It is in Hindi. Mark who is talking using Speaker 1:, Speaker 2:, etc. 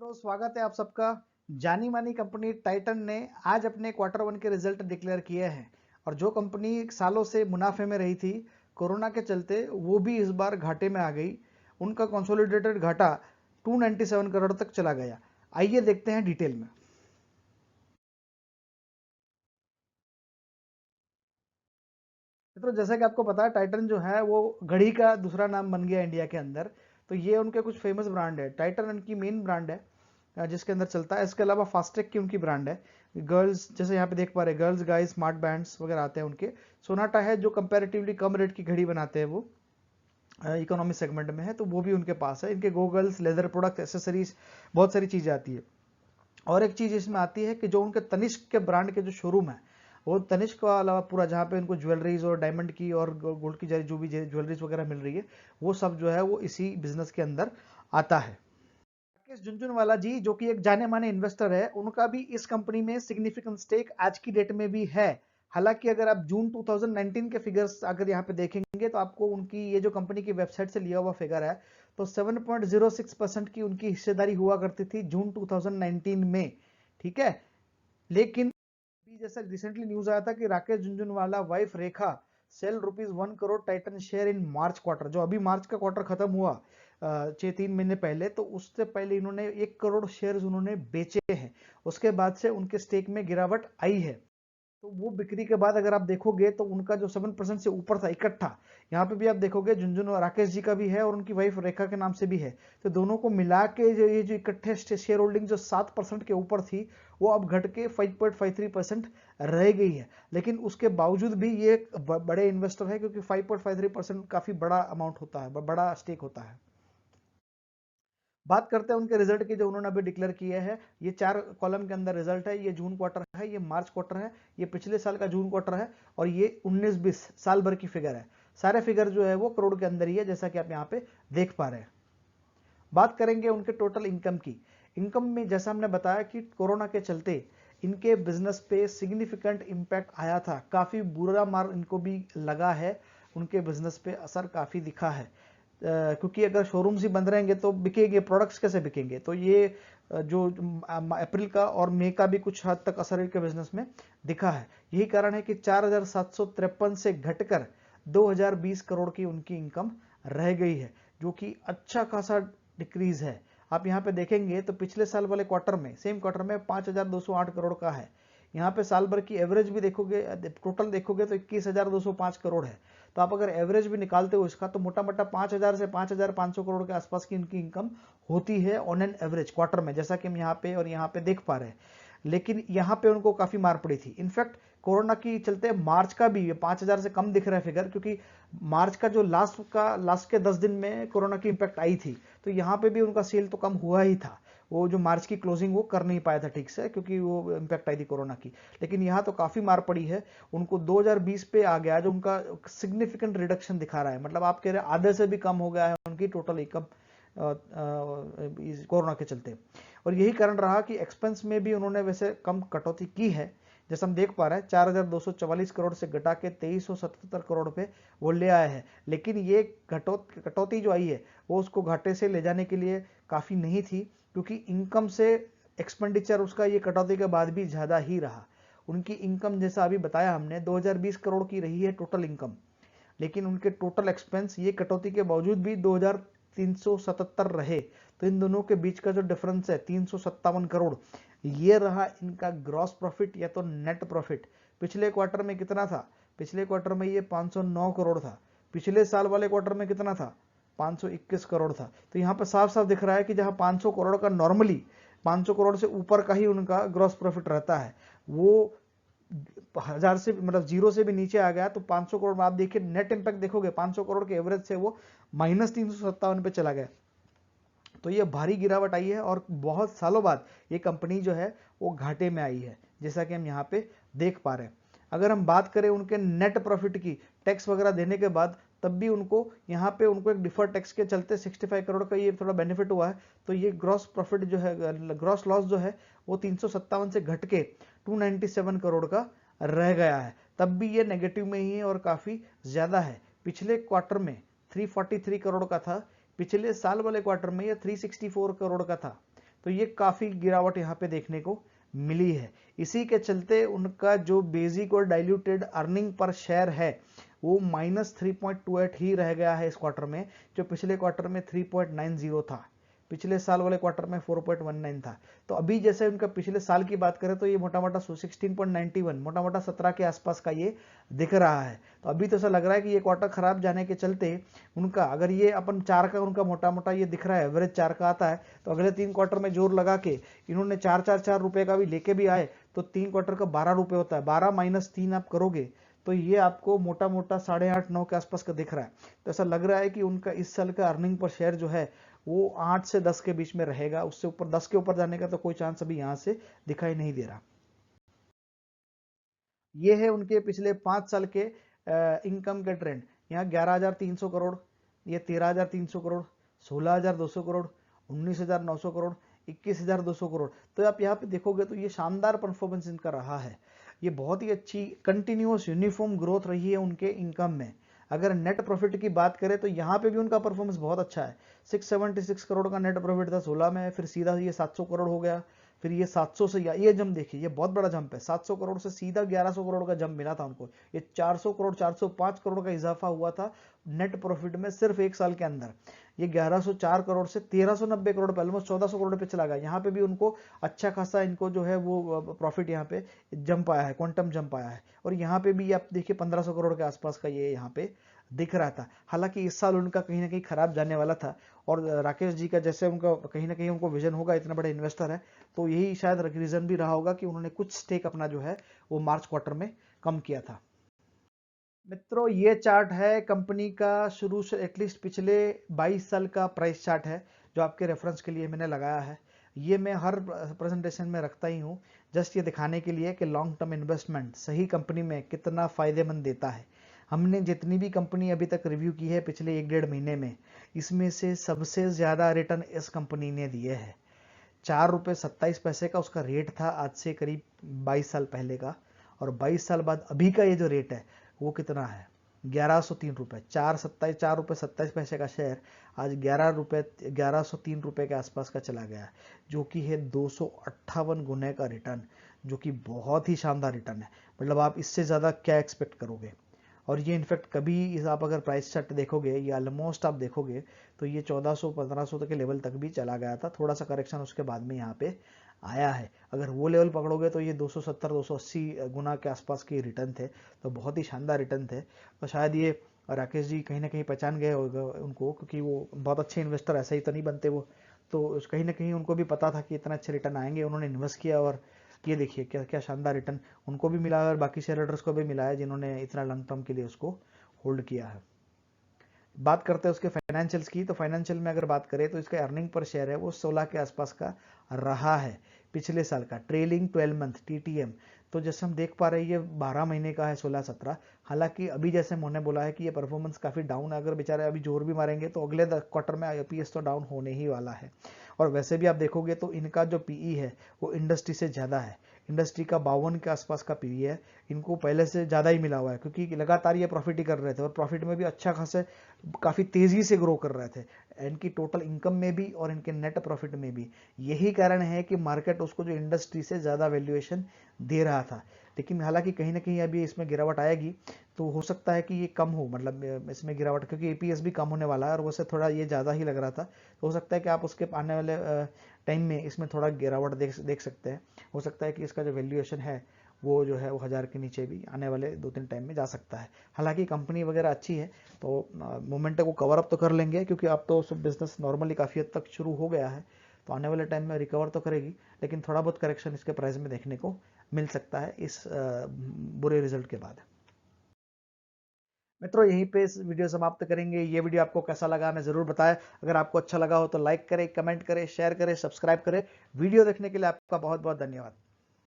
Speaker 1: मित्रों, स्वागत है आप सबका। जानी मानी कंपनी टाइटन ने आज अपने क्वार्टर वन के रिजल्ट डिक्लेयर किए हैं और जो कंपनी सालों से मुनाफे में रही थी, कोरोना के चलते वो भी इस बार घाटे में आ गई। उनका कंसोलिडेटेड घाटा 297 करोड़ तक चला गया। आइए देखते हैं डिटेल में। मित्रों, जैसा कि आपको पता है, टाइटन जो है वो घड़ी का दूसरा नाम बन गया इंडिया के अंदर। तो ये उनके कुछ फेमस ब्रांड है। टाइटन उनकी मेन ब्रांड है जिसके अंदर चलता है। इसके अलावा फास्टेक की उनकी ब्रांड है। गर्ल्स, जैसे यहाँ पे देख पा रहे, गर्ल्स गाइस स्मार्ट बैंड्स वगैरह आते हैं उनके। सोनाटा है जो कंपैरेटिवली कम रेट की घड़ी बनाते हैं, वो इकोनॉमी सेगमेंट में है, तो वो भी उनके पास है। इनके गोगल्स, लेदर प्रोडक्ट, एसेसरीज, बहुत सारी चीज़ें आती है। और एक चीज़ इसमें आती है कि जो उनके तनिष्क के ब्रांड के जो शोरूम है, वो तनिष्क के अलावा पूरा जहाँ पे उनको ज्वेलरीज और डायमंड की और गोल्ड की जो भी ज्वेलरीज वगैरह मिल रही है, वो सब जो है वो इसी बिजनेस के अंदर आता है। राकेश झुनझुनवाला जी, जो कि एक जाने माने इन्वेस्टर है, उनका भी इस कंपनी में सिग्निफिकेंट स्टेक आज की डेट में भी है। हालांकि अगर आप जून 2019 के फिगर्स अगर यहाँ पे देखेंगे तो आपको उनकी ये जो कंपनी की वेबसाइट से लिया हुआ फिगर है, तो 7.06% की उनकी हिस्सेदारी हुआ करती थी जून 2019 में। ठीक है, लेकिन अभी जैसा रिसेंटली न्यूज आया था कि Rakesh Jhunjhunwala wife Rekha sell ₹1 crore Titan share in March quarter. जो अभी मार्च का क्वार्टर खत्म हुआ 6-3 महीने पहले, तो उससे पहले इन्होंने 1 करोड़ शेयर उन्होंने बेचे हैं। उसके बाद से उनके स्टेक में गिरावट आई है। तो वो बिक्री के बाद अगर आप देखोगे तो उनका जो 7% से ऊपर था इकट्ठा, यहाँ पे भी आप देखोगे झुनझुन और राकेश जी का भी है और उनकी वाइफ रेखा के नाम से भी है। तो दोनों को मिला के जो ये जो इकट्ठे शेयर होल्डिंग जो 7% के ऊपर थी, वो अब घट के 5.53% रह गई है। लेकिन उसके बावजूद भी ये बड़े इन्वेस्टर है, क्योंकि 5.53% काफी बड़ा अमाउंट होता है, बड़ा स्टेक होता है। बात करते हैं उनके रिजल्ट की जो उन्होंने अभी डिक्लेयर किए हैं। ये 4 कॉलम के अंदर रिजल्ट है। ये जून क्वार्टर है, ये मार्च क्वार्टर है, ये पिछले साल का जून क्वार्टर है, और ये 19-20 साल भर की फिगर है। सारे फिगर जो है वो करोड़ के अंदर ही है, जैसा कि आप यहाँ पे देख पा रहे हैं। बात करेंगे उनके टोटल इनकम की। इनकम में जैसा हमने बताया कि कोरोना के चलते इनके बिजनेस पे सिग्निफिकेंट इंपैक्ट आया था, काफी बुरा मार इनको भी लगा है। उनके बिजनेस पे असर काफी दिखा है, क्योंकि अगर शोरूम्स ही बंद रहेंगे तो बिकेंगे प्रोडक्ट्स कैसे बिकेंगे। तो ये जो अप्रैल का और मई का भी कुछ हद तक असर इनके बिजनेस में दिखा है। यही कारण है कि 4,753 से घटकर 2,020 करोड़ की उनकी इनकम रह गई है, जो कि अच्छा खासा डिक्रीज है। आप यहाँ पे देखेंगे तो पिछले साल वाले क्वार्टर में, सेम क्वार्टर में 5,208 करोड़ का है। यहाँ पे साल भर की एवरेज भी देखोगे, टोटल देखोगे तो 21,205 करोड़ है। तो आप अगर एवरेज भी निकालते हो इसका, तो मोटा मोटा 5,000 से 5,500 करोड़ के आसपास की इनकी इनकम होती है ऑन एन एवरेज क्वार्टर में, जैसा कि हम यहाँ पे और यहाँ पे देख पा रहे हैं। लेकिन यहाँ पे उनको काफी मार पड़ी थी। इनफैक्ट कोरोना की चलते मार्च का भी 5,000 से कम दिख रहा है फिगर, क्योंकि मार्च का जो लास्ट के 10 दिन में कोरोना की इंपैक्ट आई थी, तो यहाँ पे भी उनका सेल तो कम हुआ ही था। वो जो मार्च की क्लोजिंग वो कर नहीं पाया था ठीक से, क्योंकि वो इंपैक्ट आई थी कोरोना की। लेकिन यहाँ तो काफी मार पड़ी है उनको। 2020 पे आ गया जो उनका सिग्निफिकेंट रिडक्शन दिखा रहा है। मतलब आप कह रहे हैं आधे से भी कम हो गया है उनकी टोटल इनकम कोरोना के चलते। और यही कारण रहा कि एक्सपेंस में भी उन्होंने वैसे कम कटौती की है। जैसे हम देख पा रहे हैं 4,244 करोड़ से घटा के 2,377 करोड़ पे वो ले आए हैं। लेकिन ये कटौती जो आई है वो उसको घाटे से ले जाने के लिए काफ़ी नहीं थी, क्योंकि इनकम से एक्सपेंडिचर उसका ये कटौती के बाद भी ज़्यादा ही रहा। उनकी इनकम जैसा अभी बताया हमने 2,020 करोड़ की रही है टोटल इनकम, लेकिन उनके टोटल एक्सपेंस ये कटौती के बावजूद भी 2,377 रहे। तो इन दोनों के बीच का जो डिफरेंस है 357 करोड़, ये रहा इनका ग्रॉस प्रॉफिट या तो नेट प्रॉफिट। पिछले क्वार्टर में कितना था? पिछले क्वार्टर में ये 509 करोड़ था। पिछले साल वाले क्वार्टर में कितना था? 521 करोड़ था। तो यहाँ पर साफ साफ दिख रहा है कि जहां 500 करोड़ का नॉर्मली 500 करोड़ से ऊपर का ही उनका ग्रॉस प्रॉफिट रहता है, वो 1,000 से मतलब जीरो से भी नीचे आ गया। तो 500 करोड़ में आप देखिए नेट इंपैक्ट देखोगे, 500 करोड़ के एवरेज से वो -357 पे चला गया। तो ये भारी गिरावट आई है और बहुत सालों बाद ये कंपनी जो है वो घाटे में आई है, जैसा कि हम यहाँ पे देख पा रहे हैं। अगर हम बात करें उनके नेट प्रॉफिट की, टैक्स वगैरह देने के बाद, तब भी उनको यहाँ पे उनको एक डिफर्ड टैक्स के चलते 65 करोड़ का ये थोड़ा बेनिफिट हुआ है। तो ये ग्रॉस प्रॉफिट जो है, ग्रॉस लॉस जो है, वो 357 से घट के 297 करोड़ का रह गया है। तब भी ये नेगेटिव में ही है और काफी ज्यादा है। पिछले क्वार्टर में 343 करोड़ का था, पिछले साल वाले क्वार्टर में ये 364 करोड़ का था। तो ये काफ़ी गिरावट यहाँ पे देखने को मिली है। इसी के चलते उनका जो बेसिक और डाइल्यूटेड अर्निंग पर शेयर है वो -3.28 ही रह गया है इस क्वार्टर में, जो पिछले क्वार्टर में 3.90 था, पिछले साल वाले क्वार्टर में 4.19 था। तो अभी जैसे उनका पिछले साल की बात करें तो ये मोटा मोटा 16.91, मोटा मोटा 17 के आसपास का ये दिख रहा है। तो अभी तो ऐसा लग रहा है कि ये क्वार्टर खराब जाने के चलते उनका, अगर ये अपन 4 का उनका मोटा मोटा ये दिख रहा है, एवरेज 4 का आता है, तो अगले 3 क्वार्टर में जोर लगा के इन्होंने 4 रुपए का भी लेके भी आए तो 3 क्वार्टर का 12 रुपए होता है। 12 माइनस 3 आप करोगे तो ये आपको मोटा मोटा 8.5-9 के आसपास का दिख रहा है। तो ऐसा लग रहा है कि उनका इस साल का अर्निंग पर शेयर जो है वो 8 से 10 के बीच में रहेगा। उससे ऊपर 10 के ऊपर जाने का तो कोई चांस अभी यहां से दिखाई नहीं दे रहा। ये है उनके पिछले 5 साल के इनकम के ट्रेंड। यहाँ 11,300 करोड़, ये 13,300 करोड़, 16,200 करोड़, 19,900 करोड़, 21,200 करोड़। तो आप यहाँ पे देखोगे तो ये शानदार परफॉर्मेंस इनका रहा है। ये बहुत ही अच्छी कंटिन्यूअस यूनिफॉर्म ग्रोथ रही है उनके इनकम में। अगर नेट प्रॉफिट की बात करें तो यहाँ पे भी उनका परफॉर्मेंस बहुत अच्छा है। 676 करोड़ का नेट प्रॉफिट था 16 में, फिर सीधा ये 700 करोड़ हो गया, फिर ये 700 से ये जंप देखिए, ये बहुत बड़ा जंप है। 700 करोड़ से सीधा 1100 करोड़ का जंप मिला था उनको। ये 400 करोड़ 405 करोड़ का इजाफा हुआ था नेट प्रॉफिट में सिर्फ एक साल के अंदर। ये 1104 करोड़ से 1390 करोड़ पे, ऑलमोस्ट 1400 करोड़ पे चला गया। यहाँ पे भी उनको अच्छा खासा इनको जो है वो प्रॉफिट यहाँ पे जंप आया है, क्वांटम जंप आया है। और यहाँ पे भी आप देखिए 1500 करोड़ के आसपास का ये यहाँ पे दिख रहा था। हालांकि इस साल उनका कहीं ना कहीं खराब जाने वाला था, और राकेश जी का जैसे उनका कहीं ना कहीं उनको विजन होगा, इतना बड़े इन्वेस्टर है, तो यही शायद रीजन भी रहा होगा कि उन्होंने कुछ स्टेक अपना जो है वो मार्च क्वार्टर में कम किया था। मित्रों, ये चार्ट है कंपनी का शुरू से एटलीस्ट पिछले 22 साल का प्राइस चार्ट है, जो आपके रेफरेंस के लिए मैंने लगाया है। ये मैं हर प्रेजेंटेशन में रखता ही हूँ, जस्ट ये दिखाने के लिए कि लॉन्ग टर्म इन्वेस्टमेंट सही कंपनी में कितना फायदेमंद देता है। हमने जितनी भी कंपनी अभी तक रिव्यू की है पिछले 1-1.5 महीने में, इसमें से सबसे ज़्यादा रिटर्न इस कंपनी ने दिए है। 4 रुपये 27 पैसे का उसका रेट था आज से करीब 22 साल पहले का, और 22 साल बाद अभी का ये जो रेट है वो कितना है, 1103 रुपये। 4 रुपये 27 पैसे का शेयर आज 1103 रुपये के आसपास का चला गया, जो कि है 258 गुने का रिटर्न, जो कि बहुत ही शानदार रिटर्न है। मतलब आप इससे ज़्यादा क्या एक्सपेक्ट करोगे। और ये इनफैक्ट कभी आप अगर प्राइस चार्ट देखोगे, ये ऑलमोस्ट आप देखोगे तो ये 1400-1500 तक के लेवल तक भी चला गया था। थोड़ा सा करेक्शन उसके बाद में यहाँ पे आया है। अगर वो लेवल पकड़ोगे तो ये 270-280 गुना के आसपास के रिटर्न थे, तो बहुत ही शानदार रिटर्न थे। तो शायद ये राकेश जी कहीं ना कहीं पहचान गए होगा उनको, क्योंकि वो बहुत अच्छे इन्वेस्टर ऐसे ही तो नहीं बनते वो, तो कहीं ना कहीं उनको भी पता था कि इतना अच्छे रिटर्न आएंगे, उन्होंने इन्वेस्ट किया, और ये देखिए क्या क्या शानदार रिटर्न उनको भी मिला है और बाकी शेयर होल्डर्स को भी मिला है जिन्होंने इतना लॉन्ग टर्म के लिए उसको होल्ड किया है। बात करते हैं उसके फाइनेंशियल्स की, तो फाइनेंशियल में अगर बात करें तो इसका अर्निंग पर शेयर है वो 16 के आसपास का रहा है पिछले साल का, ट्रेलिंग 12 मंथ TTM। तो जैसे हम देख पा रहे हैं ये 12 महीने का है, 16-17। हालांकि अभी जैसे मैंने बोला है कि ये परफॉर्मेंस काफ़ी डाउन है, अगर बेचारे अभी जोर भी मारेंगे तो अगले क्वार्टर में IPS तो डाउन होने ही वाला है। और वैसे भी आप देखोगे तो इनका जो PE है वो इंडस्ट्री से ज़्यादा है। इंडस्ट्री का 52 के आसपास का PE है, इनको पहले से ज़्यादा ही मिला हुआ है, क्योंकि लगातार ये प्रॉफिट ही कर रहे थे और प्रॉफिट में भी अच्छा खासे काफ़ी तेज़ी से ग्रो कर रहे थे, इनकी टोटल इनकम में भी और इनके नेट प्रॉफिट में भी। यही कारण है कि मार्केट उसको जो इंडस्ट्री से ज़्यादा वैल्यूएशन दे रहा था। लेकिन हालांकि कहीं ना कहीं अभी इसमें गिरावट आएगी, तो हो सकता है कि ये कम हो, मतलब इसमें गिरावट, क्योंकि APS भी कम होने वाला है और वैसे थोड़ा ये ज़्यादा ही लग रहा था, तो हो सकता है कि आप उसके आने वाले टाइम में इसमें थोड़ा गिरावट देख सकते हैं। हो सकता है कि इसका जो वैल्यूएशन है वो जो है वो 1000 के नीचे भी आने वाले 2-3 टाइम में जा सकता है। हालांकि कंपनी वगैरह अच्छी है, तो मोमेंट को कवर अप तो कर लेंगे, क्योंकि अब तो सब बिजनेस नॉर्मली काफ़ी हद तक शुरू हो गया है, तो आने वाले टाइम में रिकवर तो करेगी, लेकिन थोड़ा बहुत करेक्शन इसके प्राइस में देखने को मिल सकता है इस बुरे रिजल्ट के बाद। मित्रों, यहीं पे इस वीडियो समाप्त करेंगे। ये वीडियो आपको कैसा लगा हमें ज़रूर बताएं। अगर आपको अच्छा लगा हो तो लाइक करें, कमेंट करें, शेयर करें, सब्सक्राइब करें। वीडियो देखने के लिए आपका बहुत बहुत धन्यवाद।